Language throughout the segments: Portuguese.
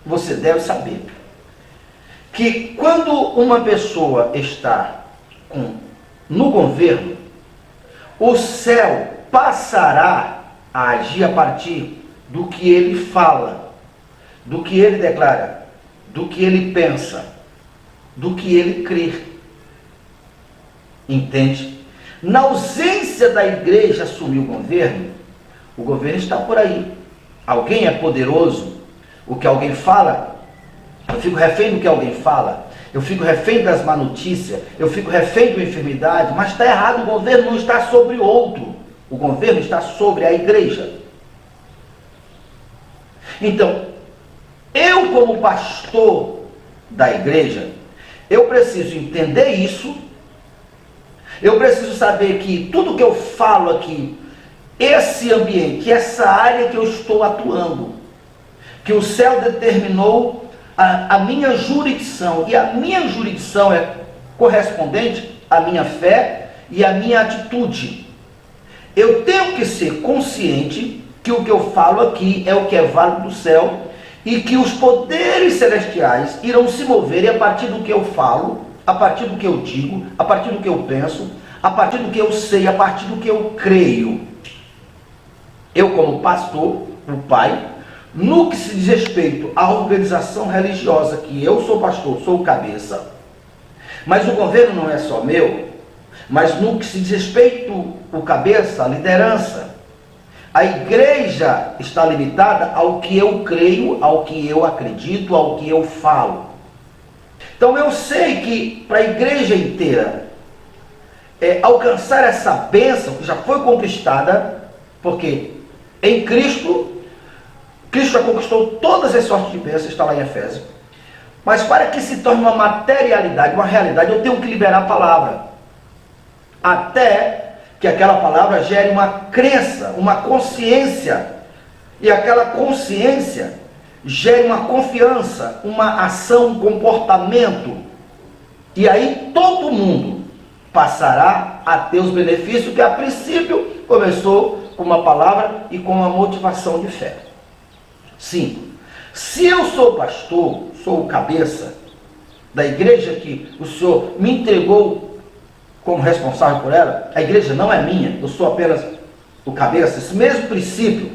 você deve saber que quando uma pessoa está no governo, o céu passará a agir a partir do que ele fala, do que ele declara, do que ele pensa, do que ele crê. Entende? Na ausência da igreja assumir o governo está por aí. Alguém é poderoso, o que alguém fala, eu fico refém do que alguém fala, eu fico refém das má notícias, eu fico refém de uma enfermidade, mas está errado, o governo não está sobre outro, o governo está sobre a igreja. Então, eu como pastor da igreja, eu preciso entender isso, eu preciso saber que tudo que eu falo aqui, esse ambiente, essa área que eu estou atuando, que o céu determinou a minha jurisdição, e a minha jurisdição é correspondente à minha fé e à minha atitude. Eu tenho que ser consciente que o que eu falo aqui é o que é válido do céu, e que os poderes celestiais irão se mover a partir do que eu falo, a partir do que eu digo, a partir do que eu penso, a partir do que eu sei, a partir do que eu creio. Eu, como pastor, o pai, no que se diz respeito à organização religiosa, que eu sou pastor, sou o cabeça, mas o governo não é só meu, mas no que se diz respeito ao cabeça, a liderança, a igreja está limitada ao que eu creio, ao que eu acredito, ao que eu falo. Então eu sei que para a igreja inteira alcançar essa bênção que já foi conquistada, porque em Cristo já conquistou todas as sortes de bênçãos, está lá em Efésios. Mas para que se torne uma materialidade, uma realidade, eu tenho que liberar a palavra. Até que aquela palavra gere uma crença, uma consciência. E aquela consciência gere uma confiança, uma ação, um comportamento. E aí todo mundo passará a ter os benefícios que a princípio começou com uma palavra e com uma motivação de fé. Sim, se eu sou pastor, sou o cabeça da igreja que o Senhor me entregou como responsável por ela, a igreja não é minha, eu sou apenas o cabeça, esse mesmo princípio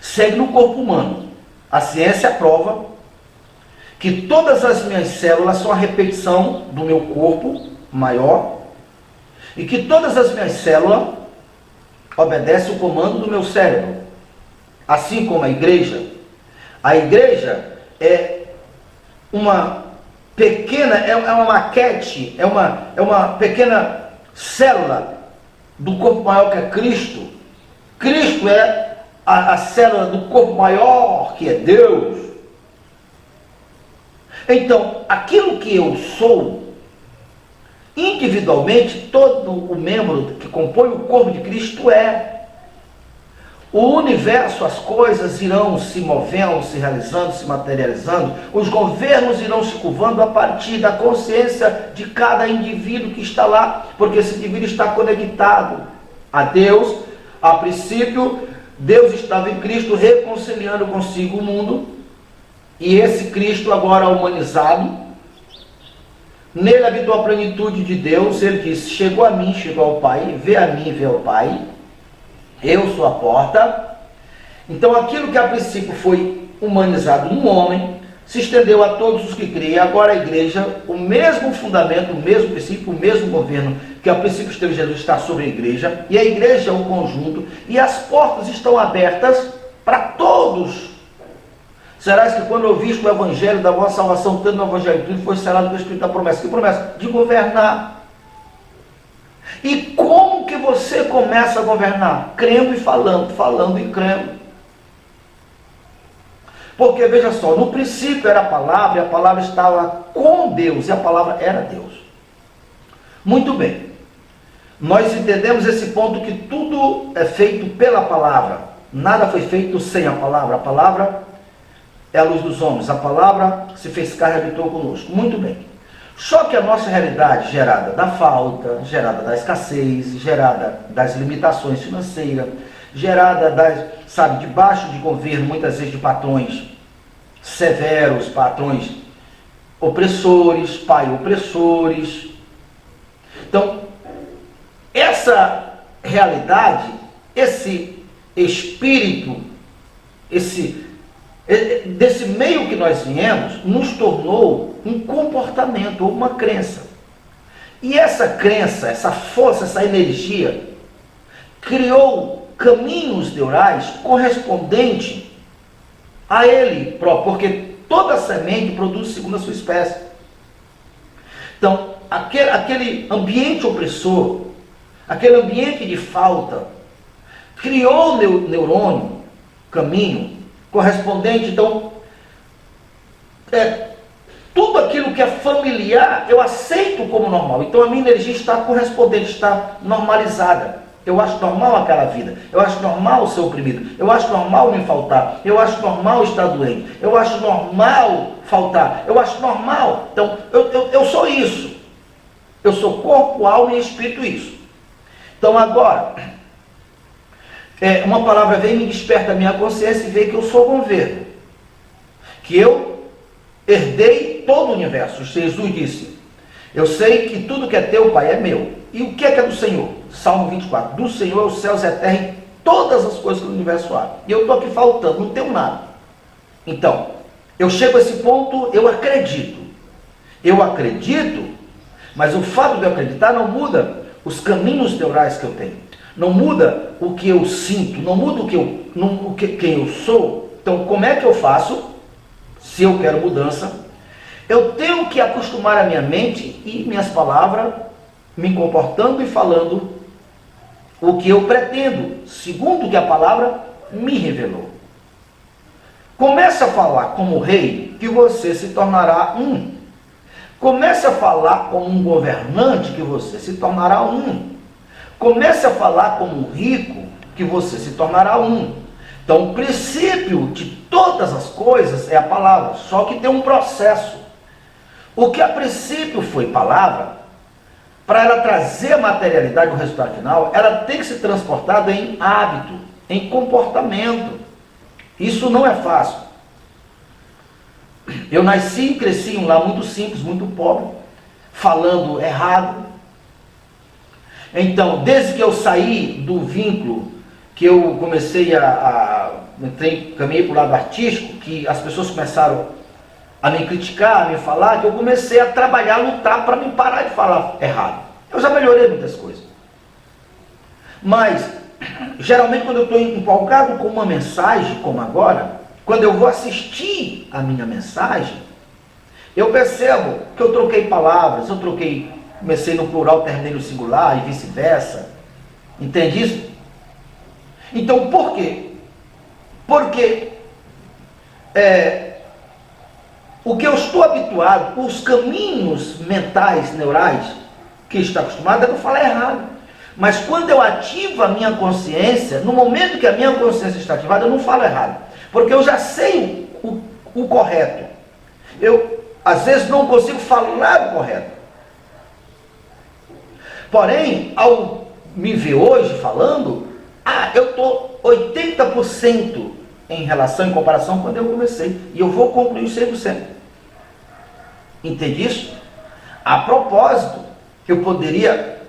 segue no corpo humano. A ciência prova que todas as minhas células são a repetição do meu corpo maior e que todas as minhas células obedecem o comando do meu cérebro. Assim como a igreja é uma pequena, é uma maquete, é uma pequena célula do corpo maior que é Cristo. Cristo é a célula do corpo maior que é Deus. Então, aquilo que eu sou, individualmente, todo o membro que compõe o corpo de Cristo é. O universo, as coisas irão se movendo, se realizando, se materializando. Os governos irão se curvando a partir da consciência de cada indivíduo que está lá, porque esse indivíduo está conectado a Deus. A princípio, Deus estava em Cristo reconciliando consigo o mundo, e esse Cristo agora humanizado, nele habitou a plenitude de Deus. Ele disse: chegou a mim, chegou ao Pai, vê a mim, vê ao Pai. Eu sou a porta. Então aquilo que a princípio foi humanizado no homem, se estendeu a todos os que creem. Agora a igreja, o mesmo fundamento, o mesmo princípio, o mesmo governo que a princípio esteve Jesus está sobre a igreja, e a igreja é um conjunto, e as portas estão abertas para todos. Será que quando eu vi o evangelho da vossa salvação, tanto no evangelho tudo, foi selado com o Espírito da promessa? Que promessa? De governar. E como que você começa a governar? Crendo e falando, falando e crendo. Porque veja só, no princípio era a palavra, e a palavra estava com Deus, e a palavra era Deus. Muito bem. Nós entendemos esse ponto, que tudo é feito pela palavra. Nada foi feito sem a palavra. A palavra é a luz dos homens. A palavra se fez carne e habitou conosco. Muito bem. Só que a nossa realidade, gerada da falta, gerada da escassez, gerada das limitações financeiras, gerada debaixo de governo, muitas vezes de patrões severos, patrões opressores, pai opressores. Então, essa realidade, esse espírito, desse meio que nós viemos, nos tornou um comportamento ou uma crença. E essa crença, essa força, essa energia, criou caminhos neurais correspondentes a ele próprio, porque toda semente produz segundo a sua espécie. Então, aquele ambiente opressor, aquele ambiente de falta, criou o neurônio, caminho, correspondente. Então, tudo aquilo que é familiar, eu aceito como normal. Então, a minha energia está correspondente, está normalizada. Eu acho normal aquela vida. Eu acho normal ser oprimido. Eu acho normal me faltar. Eu acho normal estar doente. Eu acho normal faltar. Eu acho normal. Então, eu sou isso. Eu sou corpo, alma e espírito isso. Então, agora, uma palavra vem e me desperta a minha consciência e vê que eu sou governo. Que eu herdei todo o universo. Jesus disse: eu sei que tudo que é teu, Pai, é meu. E o que é do Senhor? Salmo 24. Do Senhor é os céus e a terra e todas as coisas que no universo há. E eu estou aqui faltando, não tenho nada. Então, eu chego a esse ponto, eu acredito. Eu acredito, mas o fato de eu acreditar não muda os caminhos neurais que eu tenho. Não muda o que eu sinto, não muda quem eu sou. Então, como é que eu faço? Se eu quero mudança, eu tenho que acostumar a minha mente e minhas palavras, me comportando e falando o que eu pretendo, segundo o que a palavra me revelou. Comece a falar como rei, que você se tornará um. Comece a falar como um governante, que você se tornará um. Comece a falar como um rico, que você se tornará um. Então, o princípio de todas as coisas é a palavra, só que tem um processo. O que a princípio foi palavra, para ela trazer a materialidade, o resultado final, ela tem que ser transportada em hábito, em comportamento. Isso não é fácil. Eu nasci e cresci em um lar muito simples, muito pobre, falando errado. Então, desde que eu saí do vínculo, que eu comecei caminhei para o lado artístico, que as pessoas começaram a me criticar, a me falar, que eu comecei a trabalhar, a lutar para me parar de falar errado. Eu já melhorei muitas coisas. Mas, geralmente, quando eu estou empolgado com uma mensagem, como agora, quando eu vou assistir a minha mensagem, eu percebo que eu troquei palavras, comecei no plural, terminei no singular e vice-versa. Entende isso? Então, por quê? Porque o que eu estou habituado, os caminhos mentais, neurais, que está acostumado, é não falar errado. Mas quando eu ativo a minha consciência, no momento que a minha consciência está ativada, eu não falo errado. Porque eu já sei o correto. Eu, às vezes, não consigo falar o correto. Porém, ao me ver hoje falando, eu estou 80% em relação, em comparação quando eu comecei. E eu vou concluir 100%. Entende isso? A propósito, eu poderia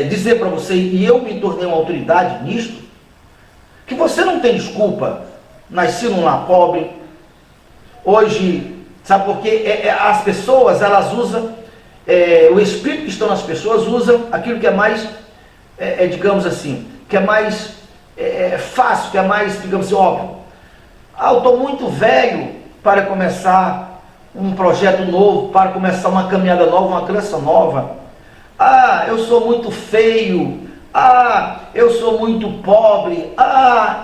dizer para você, e eu me tornei uma autoridade nisto, que você não tem desculpa, nasci num lar pobre, hoje, sabe por quê? As pessoas, elas usam, o espírito que estão nas pessoas usam aquilo que é mais, digamos assim, que é mais fácil, que é mais, digamos assim, óbvio. Eu estou muito velho para começar um projeto novo, para começar uma caminhada nova, uma crença nova. Eu sou muito feio. Eu sou muito pobre.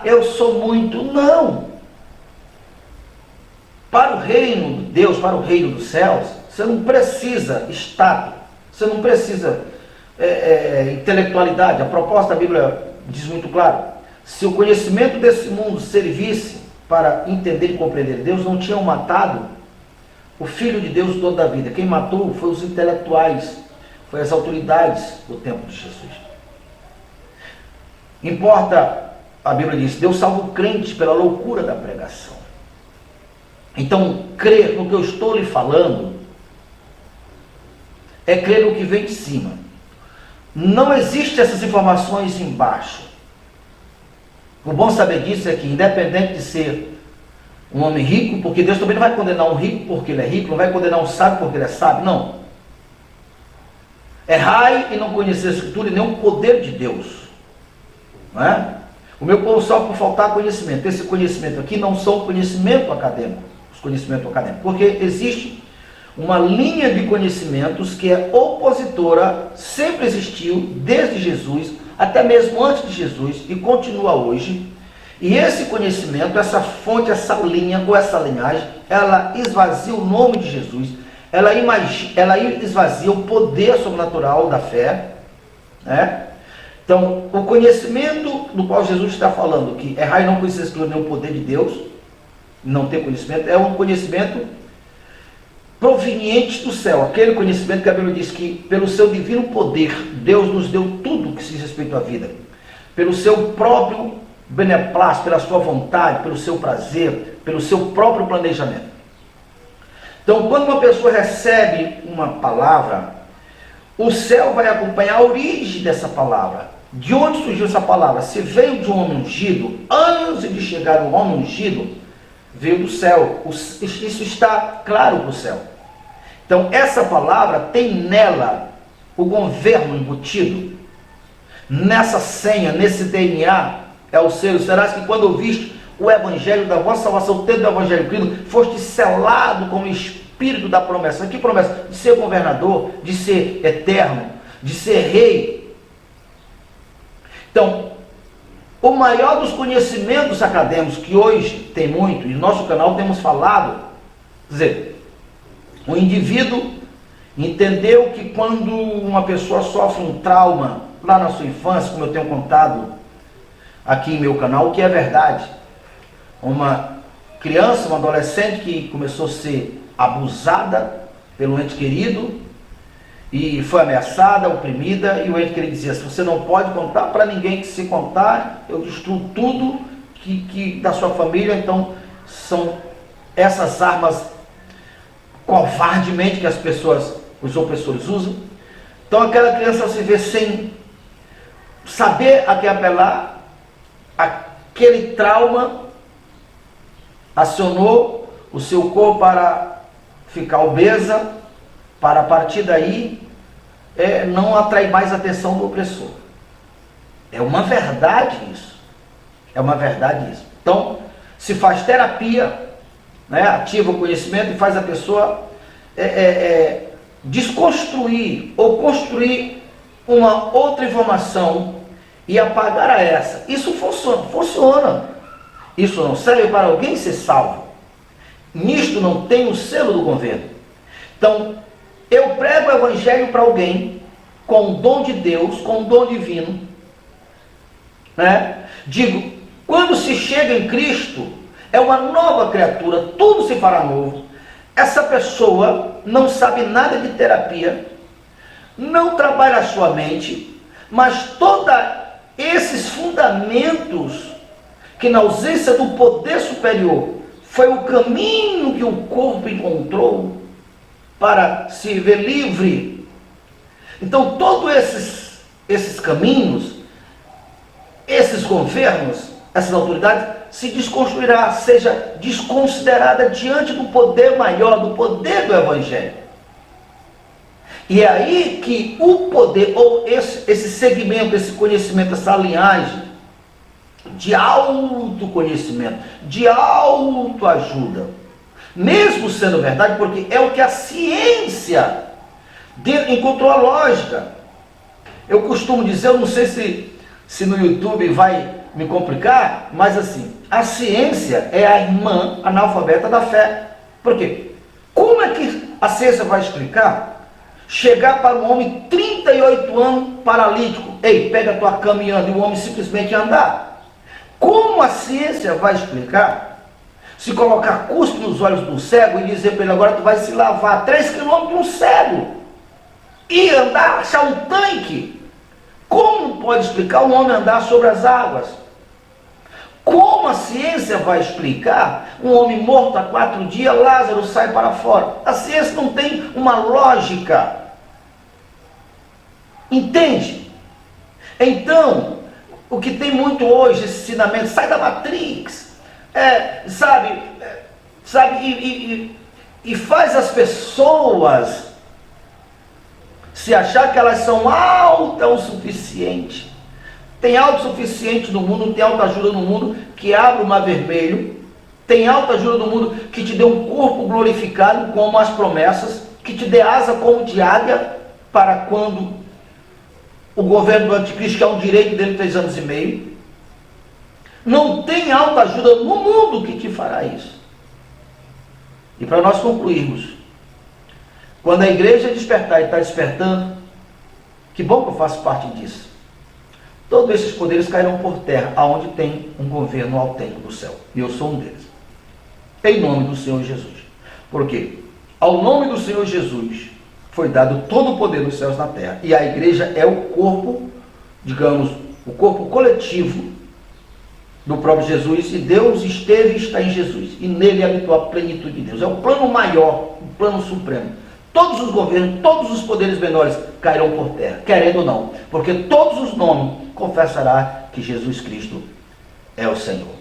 Eu sou muito... Não! Para o reino de Deus, para o reino dos céus, você não precisa status, você não precisa intelectualidade. A proposta da Bíblia diz muito claro: se o conhecimento desse mundo servisse para entender e compreender Deus, não tinham matado o Filho de Deus toda a vida. Quem matou foi os intelectuais, foi as autoridades do tempo de Jesus. Importa, a Bíblia diz, Deus salva o crente pela loucura da pregação. Então, crer no que eu estou lhe falando é crer no que vem de cima. Não existem essas informações embaixo. O bom saber disso é que, independente de ser um homem rico, porque Deus também não vai condenar um rico porque ele é rico, não vai condenar um sábio porque ele é sábio, não. Errai e não conhecer a Escritura e nem o poder de Deus. Não é? O meu povo sofre por faltar conhecimento. Esse conhecimento aqui não são conhecimento acadêmico, os conhecimentos acadêmicos, porque existe uma linha de conhecimentos que é opositora, sempre existiu, desde Jesus, até mesmo antes de Jesus, e continua hoje. E esse conhecimento, essa fonte, essa linha, ou essa linhagem, ela esvazia o nome de Jesus, ela esvazia o poder sobrenatural da fé, né? Então, o conhecimento do qual Jesus está falando, que errar e não conhecer a Escritura nem o poder de Deus, não ter conhecimento, é um conhecimento proveniente do céu, aquele conhecimento que a Bíblia diz que pelo seu divino poder, Deus nos deu tudo que se diz respeito à vida, pelo seu próprio beneplácito, pela sua vontade, pelo seu prazer, pelo seu próprio planejamento. Então, quando uma pessoa recebe uma palavra, o céu vai acompanhar a origem dessa palavra. De onde surgiu essa palavra? Se veio de um homem ungido, antes de chegar o homem ungido, veio do céu. Isso está claro para o céu. Então, essa palavra tem nela o governo embutido. Nessa senha, nesse DNA, é o selo. Será que quando ouviste o evangelho da vossa salvação, tendo o evangelho crido, foste selado com o espírito da promessa? Que promessa? De ser governador, de ser eterno, de ser rei. Então, o maior dos conhecimentos acadêmicos, que hoje tem muito, e no nosso canal temos falado, quer dizer, o indivíduo entendeu que quando uma pessoa sofre um trauma lá na sua infância, como eu tenho contado aqui em meu canal, o que é verdade, uma criança, uma adolescente que começou a ser abusada pelo ente querido e foi ameaçada, oprimida, e o ente querido dizia: se você não pode contar para ninguém, que se contar, eu destruo tudo que da sua família. Então são essas armas covardemente que as pessoas, os opressores usam. Então aquela criança se vê sem saber a que apelar, aquele trauma acionou o seu corpo para ficar obesa, para a partir daí não atrair mais a atenção do opressor. É uma verdade isso. É uma verdade isso. Então, se faz terapia, né, ativa o conhecimento e faz a pessoa desconstruir ou construir uma outra informação e apagar a essa. Isso funciona. Isso não serve para alguém ser salvo. Nisto não tem o selo do governo. Então, eu prego o evangelho para alguém com o dom de Deus, com o dom divino, né? Digo, quando se chega em Cristo, é uma nova criatura, tudo se fará novo. Essa pessoa não sabe nada de terapia, não trabalha a sua mente, mas todos esses fundamentos que na ausência do poder superior foi o caminho que o corpo encontrou para se ver livre. Então todos esses caminhos, esses governos, essas autoridades, se desconstruirá, seja desconsiderada diante do poder maior, do poder do Evangelho. E é aí que o poder, ou esse segmento, esse conhecimento, essa linhagem de autoconhecimento, de autoajuda, mesmo sendo verdade, porque é o que a ciência encontrou a lógica. Eu costumo dizer, eu não sei se no YouTube vai me complicar, mas assim, a ciência é a irmã analfabeta da fé. Por quê? Como é que a ciência vai explicar chegar para um homem 38 anos paralítico? Ei, pega a tua cama e anda, e o homem simplesmente andar. Como a ciência vai explicar se colocar cuspe nos olhos do cego e dizer para ele: agora tu vai se lavar 3 quilômetros um cego e andar, achar um tanque? Como pode explicar um homem andar sobre as águas? Como a ciência vai explicar um homem morto há 4 dias, Lázaro sai para fora? A ciência não tem uma lógica. Entende? Então, o que tem muito hoje, esse ensinamento, sai da Matrix, e faz as pessoas se achar que elas são altas o suficiente. Tem autossuficiente no mundo, não tem autoajuda no mundo que abre o mar vermelho, tem autoajuda no mundo que te dê um corpo glorificado como as promessas, que te dê asa como de águia para quando o governo do anticristo, que é um direito dele, 3 anos e meio. Não tem autoajuda no mundo que te fará isso. E para nós concluirmos, quando a igreja despertar e está despertando, que bom que eu faço parte disso. Todos esses poderes cairão por terra, aonde tem um governo autêntico do céu. E eu sou um deles. Em nome do Senhor Jesus. Porque ao nome do Senhor Jesus foi dado todo o poder nos céus e na terra. E a igreja é o corpo, digamos, o corpo coletivo do próprio Jesus. E Deus esteve e está em Jesus. E nele habitou a plenitude de Deus. É o plano maior, o plano supremo. Todos os governos, todos os poderes menores cairão por terra, querendo ou não, porque todos os nomes confessará que Jesus Cristo é o Senhor.